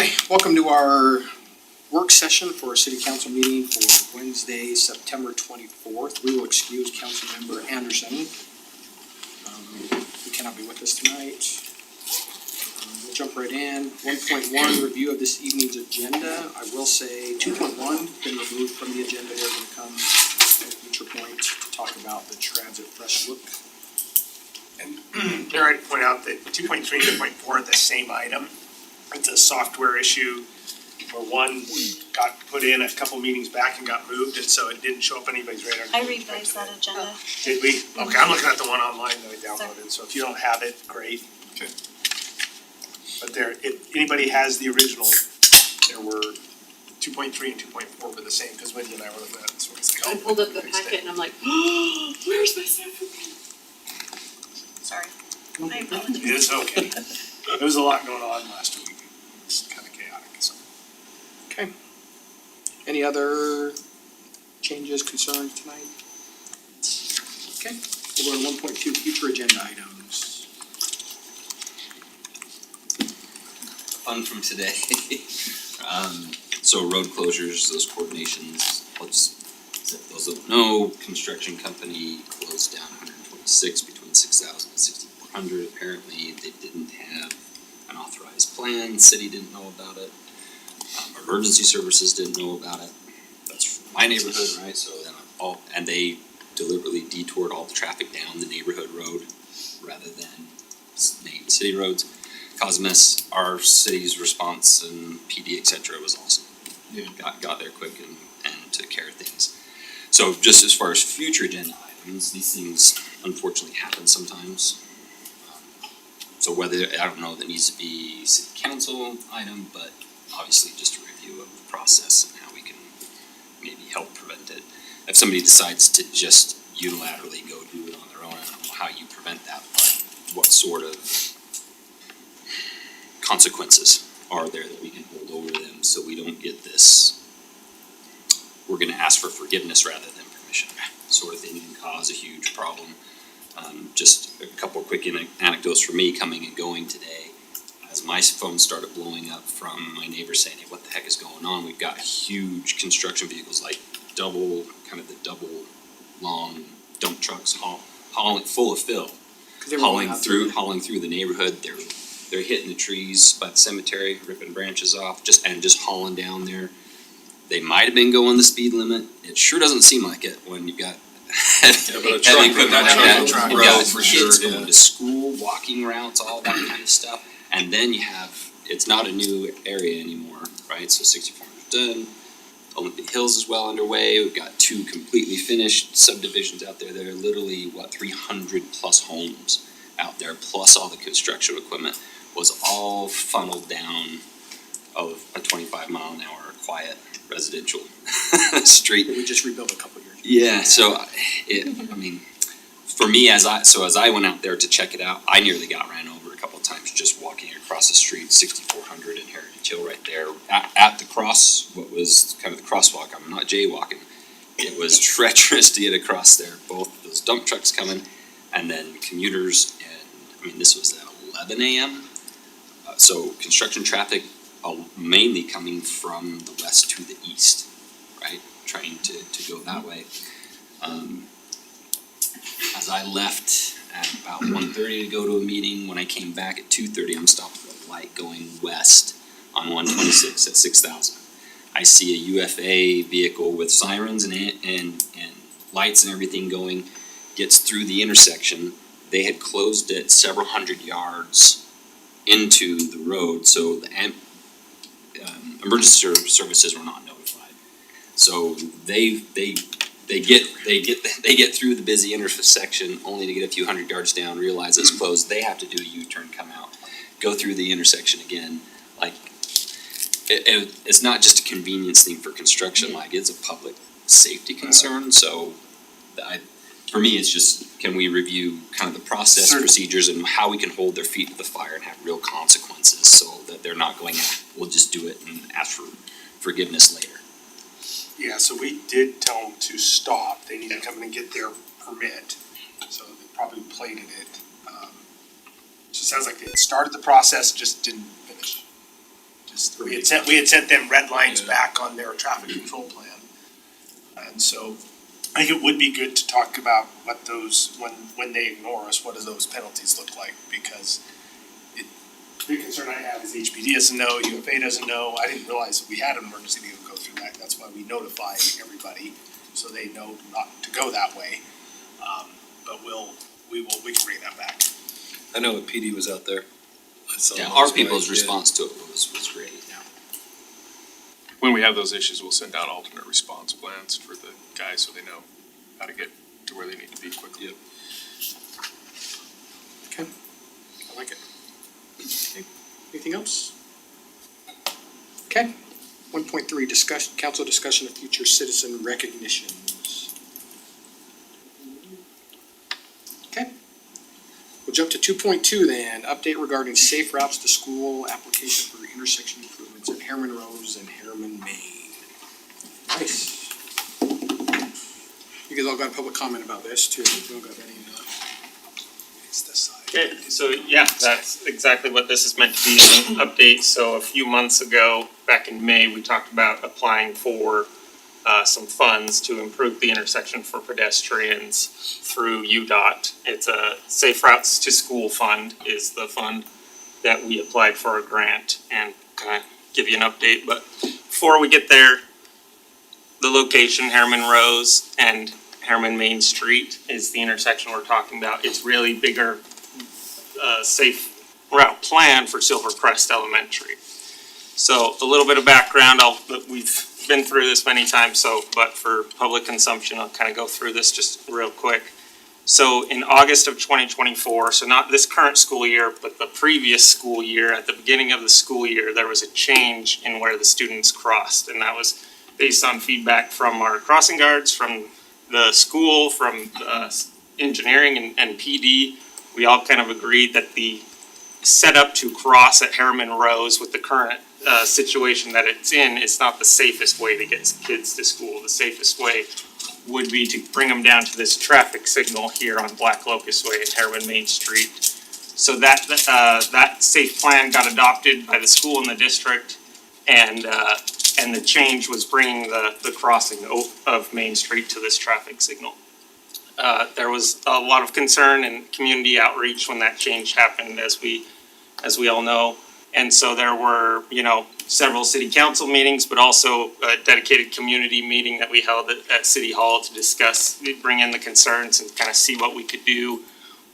Okay, welcome to our work session for our city council meeting for Wednesday, September 24th. We will excuse Councilmember Anderson. He cannot be with us tonight. We'll jump right in. 1.1, review of this evening's agenda. I will say 2.1 been removed from the agenda. They're going to come at a future point to talk about the transit fresh look. And there I'd point out that 2.3 and 2.4 are the same item. It's a software issue where one got put in a couple meetings back and got moved, and so it didn't show up on anybody's radar. I revised that agenda. Did we? Okay, I'm looking at the one online that I downloaded, so if you don't have it, great. Okay. But there, if anybody has the original, there were 2.3 and 2.4 were the same, because Wendy and I were looking at it, so it's like, I pulled up the packet and I'm like, oh, where's my stuff? Sorry. I apologize. it's okay. There was a lot going on last week. It's kind of chaotic, so. Okay. Any other changes, concerns tonight? Okay, we'll go to 1.2, future agenda items. Fun from today. So road closures, those coordinations, let's let those that know, construction company closed down 126 between 6,000 and 6,400. Apparently they didn't have an authorized plan, city didn't know about it, emergency services didn't know about it. That's my neighborhood, right? So then and they deliberately detoured all the traffic down the neighborhood road rather than main city roads. Caused a mess. Our city's response and PD, et cetera, was awesome. Yeah. Got there quick and took care of things. So just as far as future agenda items, these things unfortunately happen sometimes. So whether, I don't know, that needs to be city council item, but obviously just a review of the process and how we can maybe help prevent it. If somebody decides to just unilaterally go do it on their own, I don't know how you prevent that, but what sort of consequences are there that we can hold over them so we don't get this, we're gonna ask for forgiveness rather than permission, sort of thing can cause a huge problem. Just a couple of quick anecdotes for me coming and going today. As my phone started blowing up from my neighbors saying, hey, what the heck is going on? We've got huge construction vehicles, like double long dump trucks hauling full of fill, hauling through the neighborhood. They're hitting the trees by the cemetery, ripping branches off, just hauling down there. They might have been going the speed limit. It sure doesn't seem like it when you've got heavy equipment like that. You've got kids going to school, walking routes, all that kind of stuff. And then you have, it's not a new area anymore, right? So 6400's done. Olympic Hills is well underway. We've got 2 completely finished subdivisions out there. There are literally, 300 plus homes out there, plus all the construction equipment was all funneled down of a 25-mile-an-hour quiet residential street. We just rebuilt a couple years ago. Yeah, so for me, as I went out there to check it out, I nearly got ran over a couple of times just walking across the street, 6400 and Heritage Hill right there at the cross, what was kind of the crosswalk. I'm not jaywalking. It was treacherous to get across there. Both those dump trucks coming, and then commuters, and this was at 11 a.m. So construction traffic mainly coming from the west to the east, right? Trying to go that way. As I left at about 1:30 to go to a meeting, when I came back at 2:30, I'm stopped at a light going west on 126 at 6,000. I see a UFA vehicle with sirens and lights and everything going, gets through the intersection. They had closed it several hundred yards into the road, so the emergency services were not notified. So they get through the busy intersection only to get a few hundred yards down, realize it's closed. They have to do a U-turn, come out, go through the intersection again. Like it's not just a convenience thing for construction, like it's a public safety concern. So for me, it's just, can we review kind of the process, procedures, and how we can hold their feet to the fire and have real consequences so that they're not going, we'll just do it and ask for forgiveness later. Yeah, so we did tell them to stop. They need to come in and get their permit. So they probably plated it. So it sounds like they started the process, just didn't finish. We had sent them red lines back on their traffic control plan. And so I think it would be good to talk about what those, when they ignore us, what do those penalties look like? Because the big concern I have is HPD doesn't know, UFA doesn't know. I didn't realize that we had an emergency to go through that. That's why we notify everybody so they know not to go that way. But we can bring that back. I know when PD was out there. I saw Yeah, them our last night, people's yeah. response to it was great. When we have those issues, we'll send out alternate response plans for the guys so they know how to get to where they need to be quickly. Yep. Okay, I like it. Okay, anything else? Okay, 1.3, council discussion of future citizen recognitions. Okay. We'll jump to 2.2 then, update regarding safe routes to school, application for intersection improvements at Herriman Rose and Herriman, Maine. Nice. You guys all got a public comment about this too, if you don't got any, It's this side. Okay, so yeah, that's exactly what this is meant to be, an update. So a few months ago, back in May, we talked about applying for some funds to improve the intersection for pedestrians through UDOT. It's a Safe Routes to School Fund is the fund that we applied for a grant, and kind of give you an update. But before we get there, the location, Herriman Rose and Herriman Main Street is the intersection we're talking about. It's really bigger, safe route plan for Silvercrest Elementary. So a little bit of background, we've been through this many times, but for public consumption, I'll kind of go through this just real quick. So in August of 2024, so not this current school year, but the previous school year, at the beginning of the school year, there was a change in where the students crossed, and that was based on feedback from our crossing guards, from the school, from engineering and PD. We all kind of agreed that the setup to cross at Herriman Rose with the current situation that it's in is not the safest way to get kids to school. The safest way would be to bring them down to this traffic signal here on Black Locust Way at Herriman Main Street. So that safe plan got adopted by the school and the district, and the change was bringing the crossing of Main Street to this traffic signal. There was a lot of concern and community outreach when that change happened, as we all know. And so there were, several city council meetings, but also a dedicated community meeting that we held at City Hall to discuss, bring in the concerns and kind of see what we could do.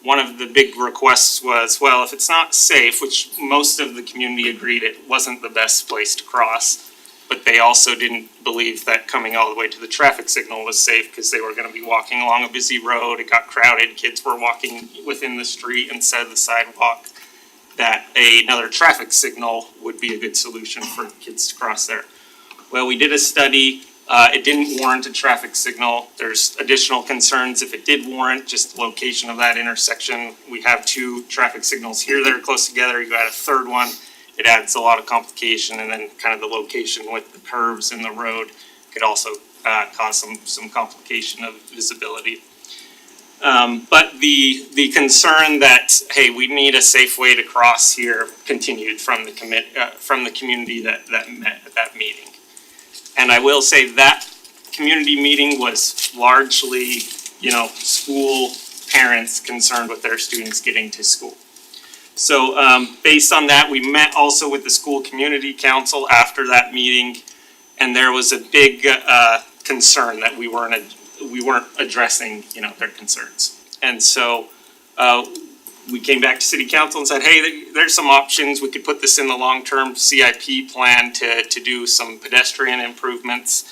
One of the big requests was, well, if it's not safe, which most of the community agreed it wasn't the best place to cross, but they also didn't believe that coming all the way to the traffic signal was safe because they were going to be walking along a busy road. It got crowded. Kids were walking within the street instead of the sidewalk. That another traffic signal would be a good solution for kids to cross there. Well, we did a study. It didn't warrant a traffic signal. There's additional concerns if it did warrant, just the location of that intersection. We have 2 traffic signals here that are close together. You add a third one, it adds a lot of complication, and then kind of the location with the curves in the road could also cause some complication of visibility. But the concern that, hey, we need a safe way to cross here continued from the community that met at that meeting. And I will say that community meeting was largely, school parents concerned with their students getting to school. So based on that, we met also with the school community council after that meeting, and there was a big concern that we weren't addressing, their concerns. And so we came back to city council and said, hey, there's some options. We could put this in the long-term CIP plan to do some pedestrian improvements.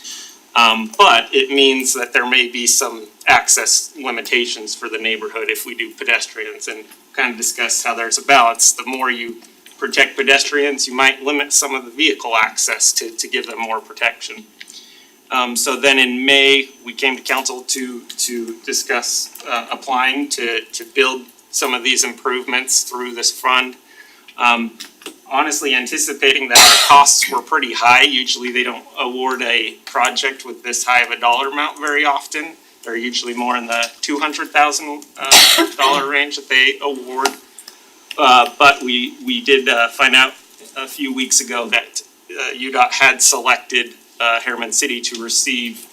But it means that there may be some access limitations for the neighborhood if we do pedestrians, and kind of discuss how there's a balance. The more you protect pedestrians, you might limit some of the vehicle access to give them more protection. So then in May, we came to council to discuss applying to build some of these improvements through this fund. Honestly, anticipating that our costs were pretty high. Usually they don't award a project with this high of a dollar amount very often. They're usually more in the $200,000 range that they award. But we did find out a few weeks ago that UDOT had selected Herriman City to receive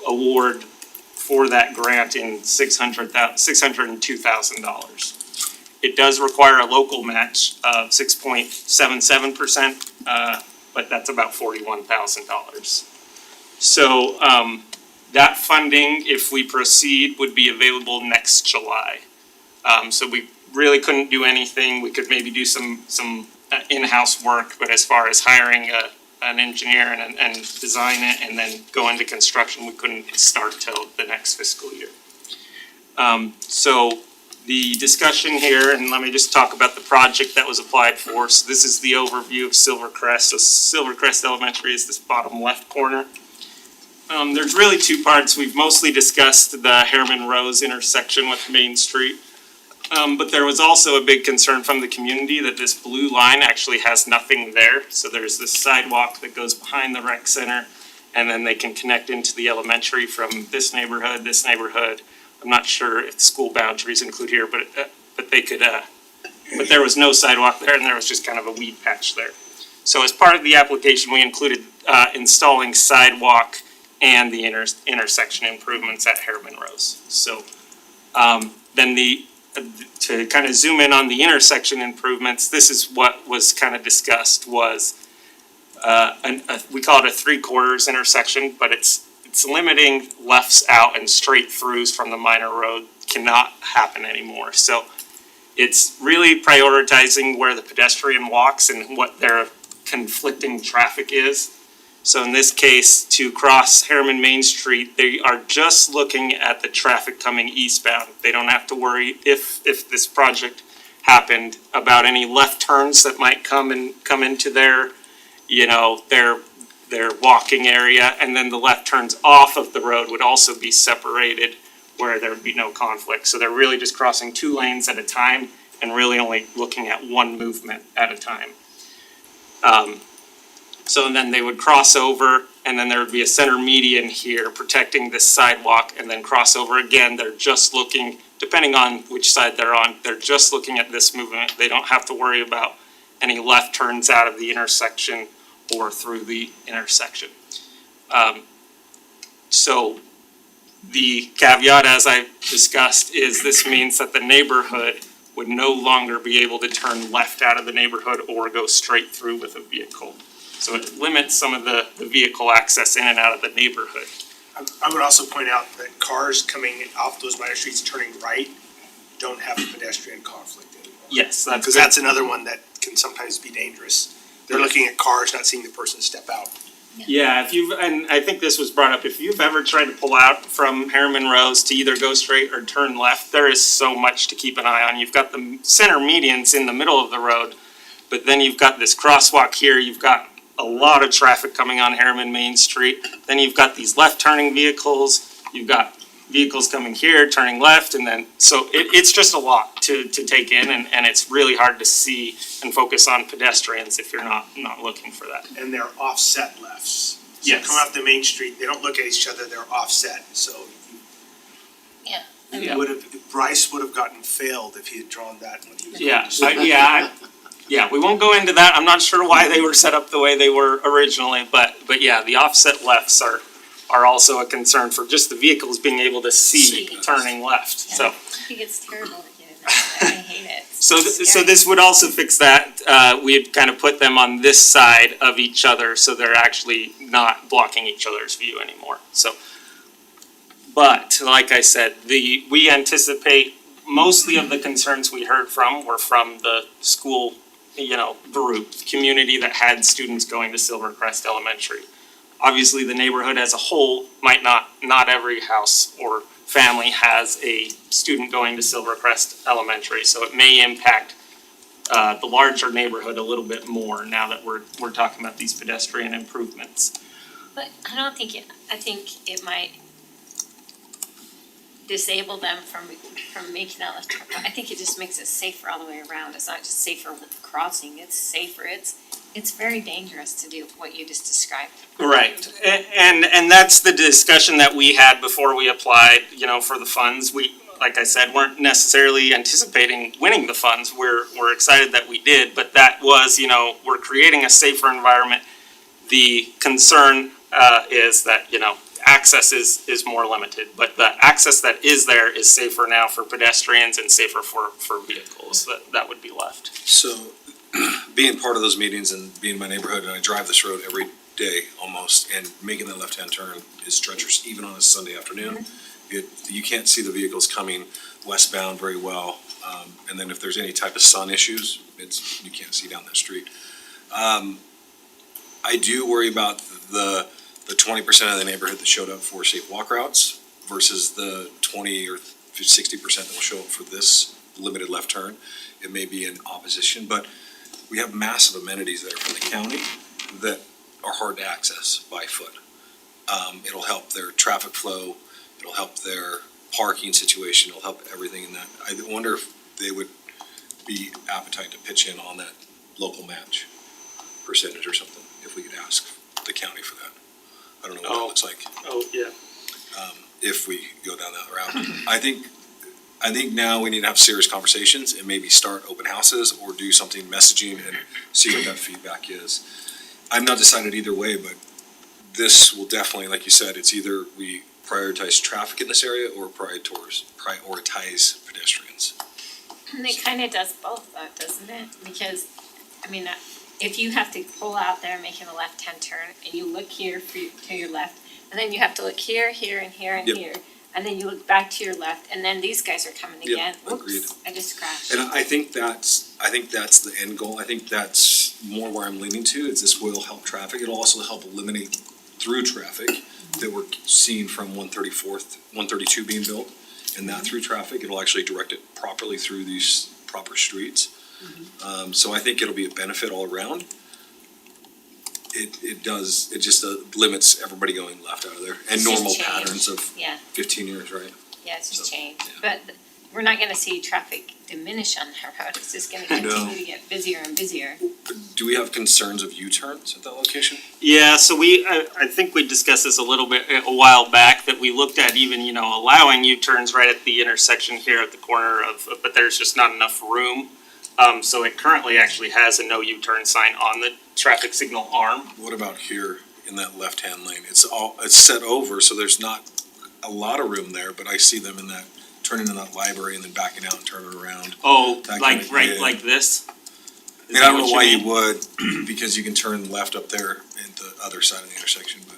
award for that grant in $602,000. It does require a local match of 6.77%, but that's about $41,000. So that funding, if we proceed, would be available next July. So we really couldn't do anything. We could maybe do some in-house work, but as far as hiring an engineer and design it and then go into construction, we couldn't start till the next fiscal year. So the discussion here, and let me just talk about the project that was applied for. So this is the overview of Silvercrest. So Silvercrest Elementary is this bottom left corner. There's really two parts. We've mostly discussed the Herriman Rose intersection with Main Street. But there was also a big concern from the community that this blue line actually has nothing there. So there's this sidewalk that goes behind the rec center, and then they can connect into the elementary from this neighborhood, this neighborhood. I'm not sure if the school boundaries include here, but they could, but there was no sidewalk there and there was just kind of a weed patch there. So as part of the application, we included installing sidewalk and the intersection improvements at Herriman Rose. So then to kind of zoom in on the intersection improvements, this is what was kind of discussed was we call it a 3/4 intersection, but it's limiting lefts out and straight throughs from the minor road cannot happen anymore. So it's really prioritizing where the pedestrian walks and what their conflicting traffic is. So in this case, to cross Herriman Main Street, they are just looking at the traffic coming eastbound. They don't have to worry if this project happened about any left turns that might come into their, their walking area, and then the left turns off of the road would also be separated where there would be no conflict. So they're really just crossing 2 lanes at a time and really only looking at one movement at a time. So then they would cross over, and then there would be a center median here protecting this sidewalk, and then cross over again. They're just looking, depending on which side they're on, they're just looking at this movement. They don't have to worry about any left turns out of the intersection or through the intersection. So the caveat, as I discussed, is this means that the neighborhood would no longer be able to turn left out of the neighborhood or go straight through with a vehicle. So it limits some of the vehicle access in and out of the neighborhood. I would also point out that cars coming off those minor streets turning right don't have a pedestrian conflict anymore. Yes, that's Because that's another one that can sometimes be dangerous. They're looking at cars, not seeing the person step out. Yeah, and I think this was brought up, if you've ever tried to pull out from Herriman Rose to either go straight or turn left, there is so much to keep an eye on. You've got the center medians in the middle of the road, but then you've got this crosswalk here, you've got a lot of traffic coming on Herriman Main Street, then you've got these left turning vehicles, you've got vehicles coming here, turning left, and then, so it's just a lot to take in, and it's really hard to see and focus on pedestrians if you're not looking for that. And they're offset lefts. So Yes. coming off the main street, they don't look at each other, they're offset, so Yeah. Yeah. Bryce would have gotten failed if he had drawn that when he was. Yeah, we won't go into that. I'm not sure why they were set up the way they were originally, but yeah, the offset lefts are also a concern for just the vehicles being able to see turning left, so. I think it's terrible to get in that. I hate it. So this would also fix that. We had kind of put them on this side of each other, so they're actually not blocking each other's view anymore, so. But, like I said, we anticipate mostly of the concerns we heard from were from the school, group, community that had students going to Silvercrest Elementary. Obviously, the neighborhood as a whole might not every house or family has a student going to Silvercrest Elementary, so it may impact the larger neighborhood a little bit more now that we're talking about these pedestrian improvements. But I think it might disable them from making that left turn. I think it just makes it safer all the way around. It's not just safer with the crossing, it's safer. It's very dangerous to do what you just described. Right, and that's the discussion that we had before we applied, for the funds. like I said, weren't necessarily anticipating winning the funds. We're excited that we did, but that was, we're creating a safer environment. The concern, is that, access is more limited, but the access that is there is safer now for pedestrians and safer for vehicles. That would be left. So, being part of those meetings and being in my neighborhood, and I drive this road every day almost, and making that left-hand turn is treacherous, even on a Sunday afternoon. You can't see the vehicles coming westbound very well, and then if there's any type of sun issues, you can't see down that street. I do worry about the 20% of the neighborhood that showed up for safe walk routes versus the 20 or 60% that will show up for this limited left turn. It may be in opposition, but we have massive amenities there from the county that are hard to access by foot. It'll help their traffic flow, it'll help their parking situation, it'll help everything in that. I wonder if they would be appetite to pitch in on that local match percentage or something, if we could ask the county for that. I don't know what that looks like. Oh, yeah. If we go down that route. I think now we need to have serious conversations and maybe start open houses or do something messaging and see what that feedback is. I'm not decided either way, but this will definitely, like you said, it's either we prioritize traffic in this area or prioritize pedestrians. And it kind of does both though, doesn't it? Because, if you have to pull out there making a left-hand turn and you look here to your left, and then you have to look here, here, and here, and Yep. here, and then you look back to your left, and then these guys are coming Yep, again. agreed. Oops, I just crashed. And I think that's the end goal. I think that's more where I'm leaning to, is this will help traffic. It'll also help eliminate through traffic that we're seeing from 132 being built. And that through traffic, it'll actually direct it properly through these proper streets. So I think it'll be a benefit all around. It just limits everybody going left out of there and It's just normal change. patterns of Yeah, 15 years, right? yeah, it's just So, changed. yeah. But we're not gonna see traffic diminish on that road. It's just gonna continue to get busier and busier. Do we have concerns of U-turns at that location? Yeah, so I think we discussed this a little bit a while back, that we looked at even, allowing U-turns right at the intersection here at the corner but there's just not enough room. So it currently actually has a no U-turn sign on the traffic signal arm. What about here in that left-hand lane? It's set over, so there's not a lot of room there, but I see them turning in that library and then backing out and turning around. Oh, That like, kinda- right, yeah. like this? Is And I that don't know what why mean? you would, because you can turn left up there at the other side of the intersection, but.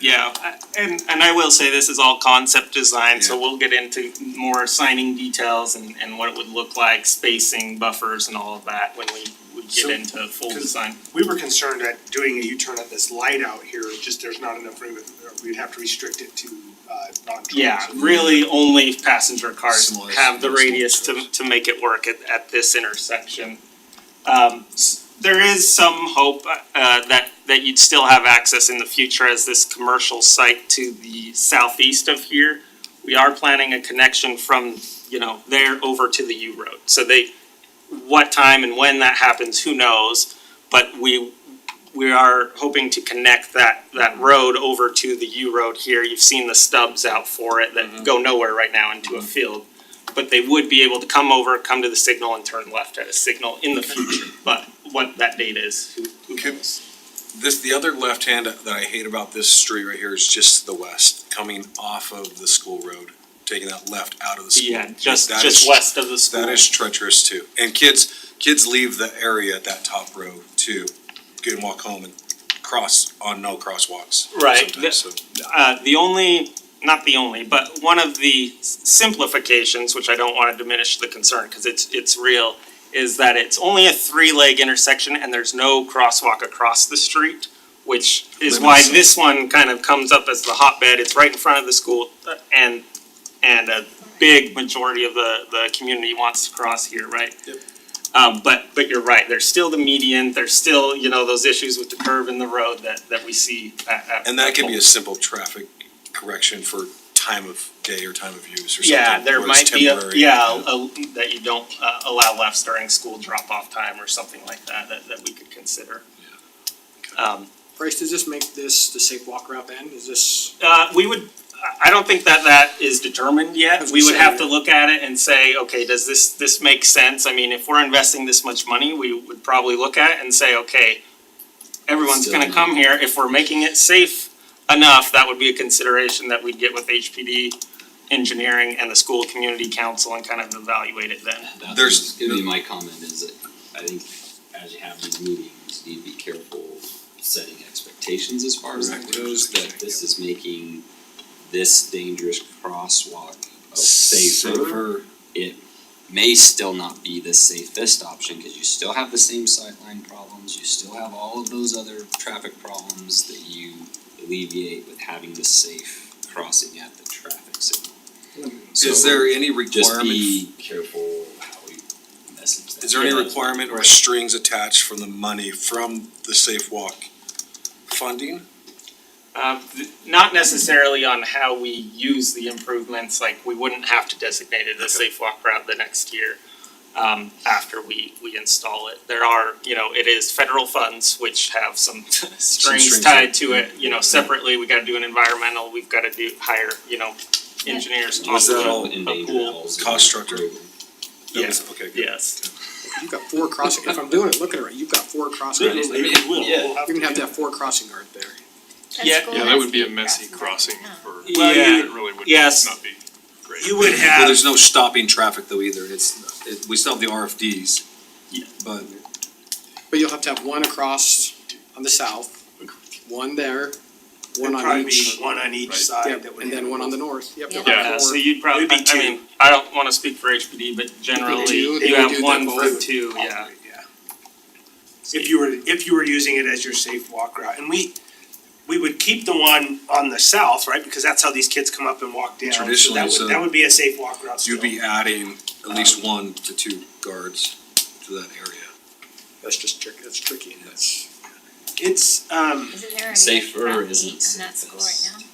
Yeah, and I will say this is all concept design, so Yeah. we'll get into more signing details and what it would look like, spacing, buffers and all of that when we would So, get into full 'cause design. We were concerned at doing a U-turn at this light out here, just there's not enough room, we'd have to restrict it to, non-trucks. Yeah, really only passenger cars Smaller- have the smaller radius trucks. to make it work at this intersection. There is some hope, that you'd still have access in the future as this commercial site to the southeast of here. We are planning a connection from, there over to the U road. So what time and when that happens, who knows? But we are hoping to connect that road over to the U road here. You've seen the stubs out for it that go nowhere right now into a field. But they would be able to come to the signal and turn left at a signal in the future. But what that date is, who knows? The other left hand that I hate about this street right here is just the west, coming off of the school road, taking that left out of the school. Yeah, just That is- west of the school. That is treacherous too. And kids leave the area at that top row too, and walk home and cross on no crosswalks. Right. sometimes, so. Not the only, but one of the simplifications, which I don't wanna diminish the concern, cause it's real, is that it's only a 3-leg intersection and there's no crosswalk across the street, which is why Limits it. this one kind of comes up as the hotbed. It's right in front of the school and a big majority of the community wants to cross here, right? Yep. But you're right, there's still the median, there's still, those issues with the curve in the road that we see at. And that can be a simple traffic correction for time of day or time of use or something. Yeah, there where it's might be temporary. that you don't allow lefts during school drop-off time or something like that we could consider. Bryce, does this make this the safe walk route then? Is this, We would, I don't think that is determined yet. We would have to look at it and say, okay, does this make sense? I mean, if we're investing this much money, we would probably look at it and say, okay, everyone's Still gonna not. come here. If we're making it safe enough, that would be a consideration that we'd get with HPD, engineering, and the school community council and kind of evaluate it then. That's There's- gonna be my comment is that I think as you have these meetings, you need to be careful setting expectations as far as that goes, that this is making this dangerous crosswalk safer. It may still not be the safest option, cause you still have the same sightline problems, you still have all of those other traffic problems that you alleviate with having the safe crossing at the traffic signal. Is there any Just requirement, be careful how we message that. is there any Yeah. requirement or strings attached from the money from the Safe Walk funding? Not necessarily on how we use the improvements, like we wouldn't have to designate it as safe walk route the next year, after we install it. There are, it is federal funds which have some strings strings tied to it, separately, we gotta do an environmental, we've gotta hire, engineers to Was that do all a Endangered pool. animals. Cost structure? That Yeah. was- Okay, good. Yes, You've got 4 crossing, if I'm doing it, looking at it, you've got 4 crossing guards there. It will, Yeah. we'll have You're gonna have to to have 4 crossing guards there. Yeah, Yeah, that would be a messy crossing for, Well, it really would yes. not be great. You would Well, have, there's no stopping traffic though either, we still have the RFDs. Yeah. But But you'll have to have 1 across on the south, 1 there, 1 there'd on probably each. be one on each Right. side Yep, that would. and then 1 on the north, yep. you'll Yeah. have Yeah, so 4. you'd probably, It'd be I two. mean, I don't wanna speak for HPD, but generally, two, they you would have do one that for both. 2, yeah. Yeah. If you were using it as your safe walk route, and we would keep the one on the south, right, because that's how these kids come up and walk down. Traditionally, so- That would be a safe walk route still. you'd be adding at least 1 to 2 guards to that area. That's just tricky, that's tricky, that's. It's, Isn't there already Safer about isn't 8 in that school right safest.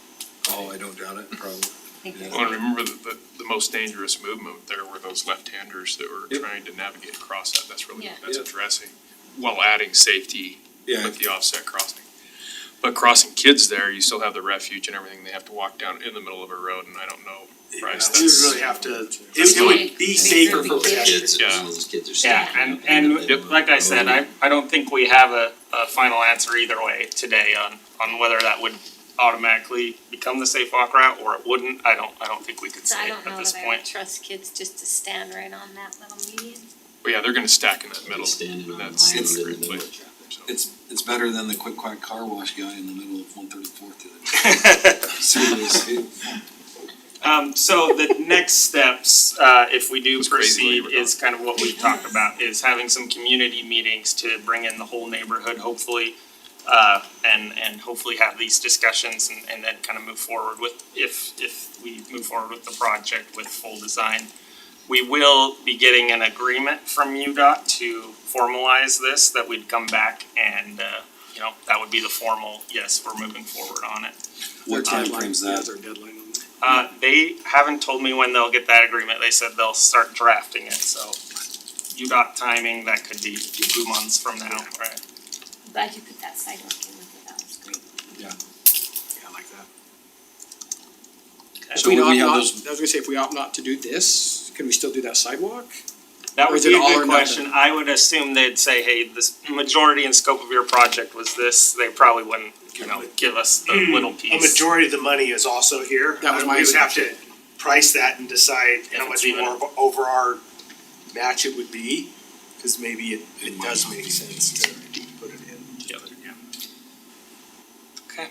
now? Oh, I don't doubt it, probably. I think Yeah. there's Well, and remember the most dangerous movement there were those left-handers that were Yep. trying to navigate across that, that's really, Yeah. that's Yep. addressing, while adding safety Yeah, with the offset crossing. But crossing kids there, you still have the refuge and everything, they have to walk down in the middle of a road, and I don't know, Bryce, we would that's. really have to, That's it would right. be I mean, safer for for the kids. pedestrians. Kids, Yeah. all those kids are Yeah, stacking and, up in the and middle of like I said, the road. I don't think we have a final answer either way today on whether that would automatically become the safe walk route or it wouldn't. I don't think we could So I say don't at know this that I would point. trust kids just to stand right on that little median. Well, yeah, they're gonna stack in that middle, Standing and on an that's island a in the great middle place. of traffic. So. it's better than the quick quiet car wash guy in the middle of 134th the other day. Seriously. So the next steps, if we do It's crazy proceed, labor, is kind of what we've talked about, is having some community meetings to bring in the whole neighborhood, hopefully. And hopefully have these discussions and then kind of move forward with, if we move forward with the project with full design. We will be getting an agreement from UDOT to formalize this, that we'd come back and, that would be the formal, yes, we're moving forward on it. What Their time deadline- frame's yeah, that? their deadline on that. They haven't told me when they'll get that agreement, they said they'll start drafting it, so UDOT timing, that could be 2 months from now, right? I'm glad you put that sidewalk in with it, that was great. Yeah, I like that. Okay. If So we would opt we have not, those- I was gonna say, if we opt not to do this, can we still do that sidewalk? That Or would is it be a all or good nothing? question, I would assume they'd say, hey, this majority and scope of your project was this, they probably wouldn't, give us the little A piece. majority of the money is also here. That was my We would have to assumption. price that and decide how If much it's even- more over our match it would be, cause maybe it does make sense to put it in. Okay.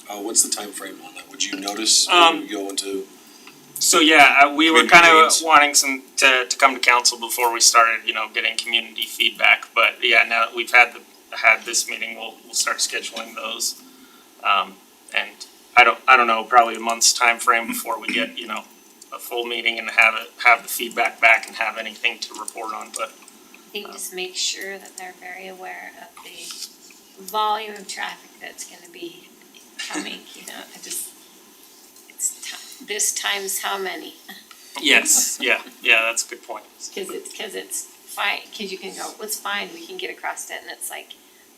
What's the time frame on that? Would you notice, Um, would you go into, So yeah, we were Community kind of meetings. wanting to come to council before we started, getting community feedback, but yeah, now that we've had this meeting, we'll start scheduling those. And I don't know, probably a month's time frame before we get, a full meeting and have the feedback back and have anything to report on, but I think just make sure that they're very aware of the volume of traffic that's gonna be coming, this times how many? yes, yeah, that's a good point. Cause it's fine, cause you can go, well, it's fine, we can get across it, and it's like,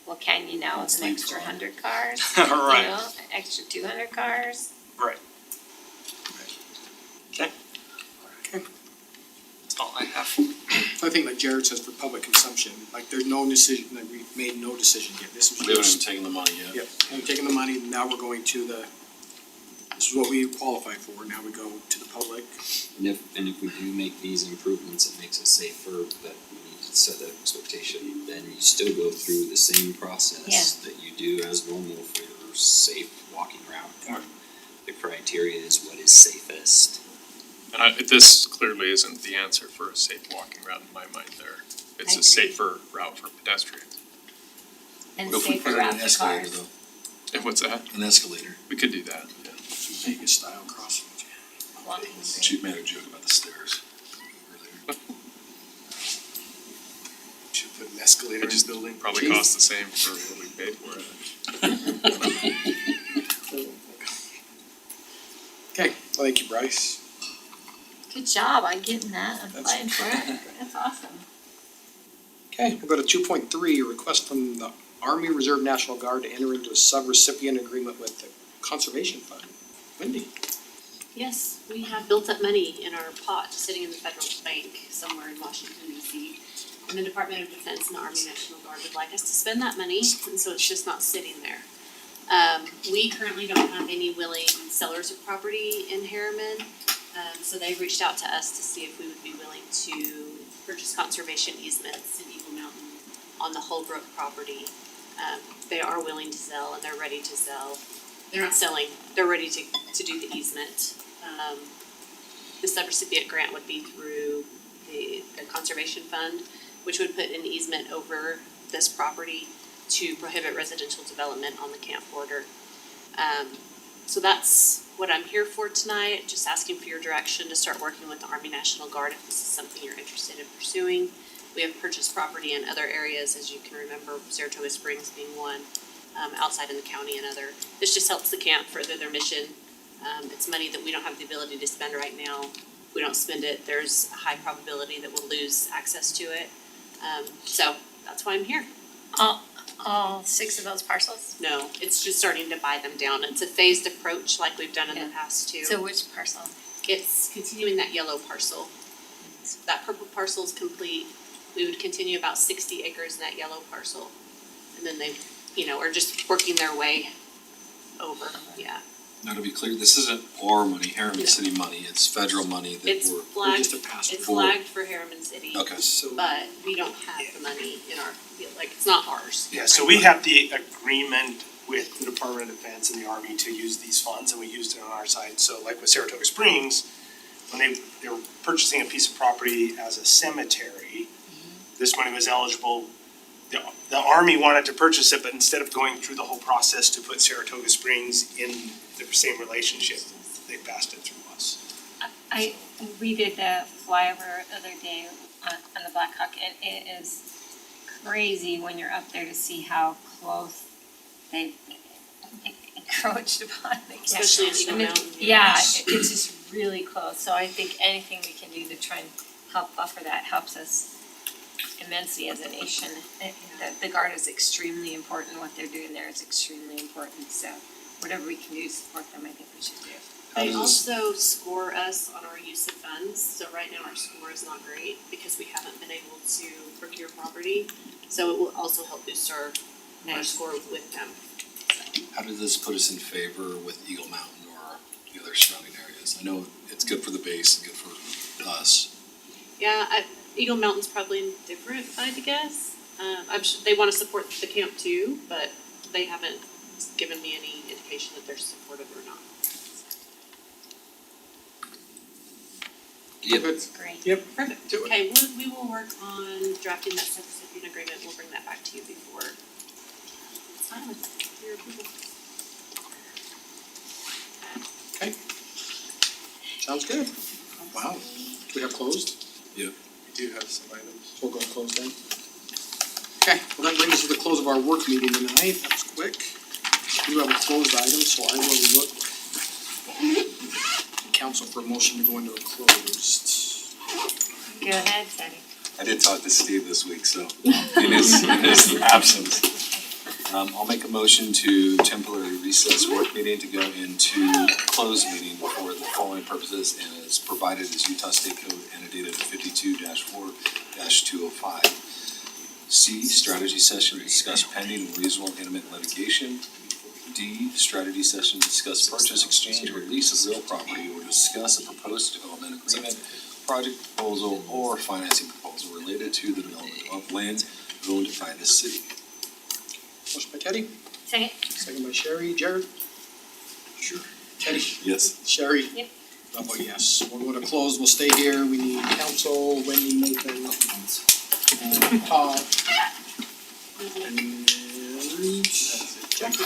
well, can you now with an extra 100 cars? Right. An extra 200 cars? Right. Okay. That's all I have. I think like Jared says for public consumption, like there's no decision, like we've made no decision yet. This is We haven't even just, taken the money yet. yep, we're taking the money, now we're going to this is what we qualify for, now we go to the public. And if we do make these improvements, it makes it safer, but we need to set that expectation, then you still go through the same process that you do as normal for your safe walking route. The criteria is what is safest. And this clearly isn't the answer for a safe walking route in my mind there. It's I a safer route for pedestrians. And What if we safer put in route an for escalator cars. though? And what's that? An escalator. We could do that. Vegas style crossing. Walking She made a joke about the stairs earlier. Should put an escalator in this building. Probably Jeez. cost the same for what we paid for it. Okay, well, thank you, Bryce. Good job on getting that, That's- applying for it, that's awesome. Okay, we'll go to 2.3, a request from the Army Reserve National Guard to enter into a sub-recipient agreement with the Conservation Fund. Wendy? Yes, we have built up money in our pot sitting in the federal bank somewhere in Washington DC. And the Department of Defense and the Army National Guard would like us to spend that money, and so it's just not sitting there. We currently don't have any willing sellers of property in Herriman. So they've reached out to us to see if we would be willing to purchase conservation easements in Eagle Mountain on the Holbrook property. They are willing to sell and they're ready to sell. They're not selling, they're ready to do the easement. The sub-recipient grant would be through the Conservation Fund, which would put an easement over this property to prohibit residential development on the camp border. So that's what I'm here for tonight, just asking for your direction to start working with the Army National Guard if this is something you're interested in pursuing. We have purchased property in other areas, as you can remember, Saratoga Springs being one, outside in the county and other. This just helps the camp further their mission. It's money that we don't have the ability to spend right now. If we don't spend it, there's a high probability that we'll lose access to it. So that's why I'm here. All 6 of those parcels? No, it's just starting to buy them down. It's a phased approach like we've done in the past too. So which parcel? It's continuing that yellow parcel. That purple parcel is complete. We would continue about 60 acres in that yellow parcel. And then they, are just working their way over, yeah. Now to be clear, this isn't our money, Herriman No. City money, it's federal money that It's we're, flagged, just a pass it's forward. flagged for Herriman City, okay. So, but we don't have the money in our, like, it's not ours. Yeah, so we have the agreement with the Department of Defense and the Army to use these funds, and we used it on our side. So like with Saratoga Springs, when they were purchasing a piece of property as a cemetery, this money was eligible. The Army wanted to purchase it, but instead of going through the whole process to put Saratoga Springs in the same relationship, they passed it through us. We did a flyover the other day on the Black Hawk, and it is crazy when you're up there to see how close they've encroached upon the camp. Especially in Eagle I mean, Mountain. Yeah, it's just really close, so I think anything we can do to try and help buffer that helps us immensely as a nation. The Guard is extremely important, what they're doing there is extremely important, so whatever we can do to support them, I think we should do. How They does this- also score us on our use of funds, so right now our score is not great because we haven't been able to procure property. So it will also help boost our score with them. How does this put us in favor with Eagle Mountain or the other surrounding areas? I know it's good for the base and good for us. Yeah, Eagle Mountain's probably different, if I had to guess. I'm sure they wanna support the camp too, but they haven't given me any indication that they're supportive or not. Yep. good. Great. Perfect, okay, we will work on drafting that sub-recipient agreement, we'll bring that back to you before it's time with your approval. Sounds good. Wow. We have closed? We do have some items. We'll go close then. Okay, well that brings us to the close of our work meeting tonight, that was quick. We do have a closed item, so I will look to council for a motion to go into a closed. Go ahead, Teddy. I did talk to Steve this week, so in his absence. I'll make a motion to temporarily recess work meeting to go into closed meeting for the following purposes and as provided as Utah State Code annotated 52-4-205. C, strategy session to discuss pending and reasonable intimate litigation. D, strategy session to discuss purchase, exchange, or lease of real property or discuss a proposed development agreement, project proposal, or financing proposal related to the development of land owned by the city. Motion by Teddy, Second, second by Sherry. Jared? Sure. Teddy? Yes. Sherry? Yep. I'll vote yes. We'll go to close, we'll stay here. We need council, Wendy, Nathan, Todd. And Jackie.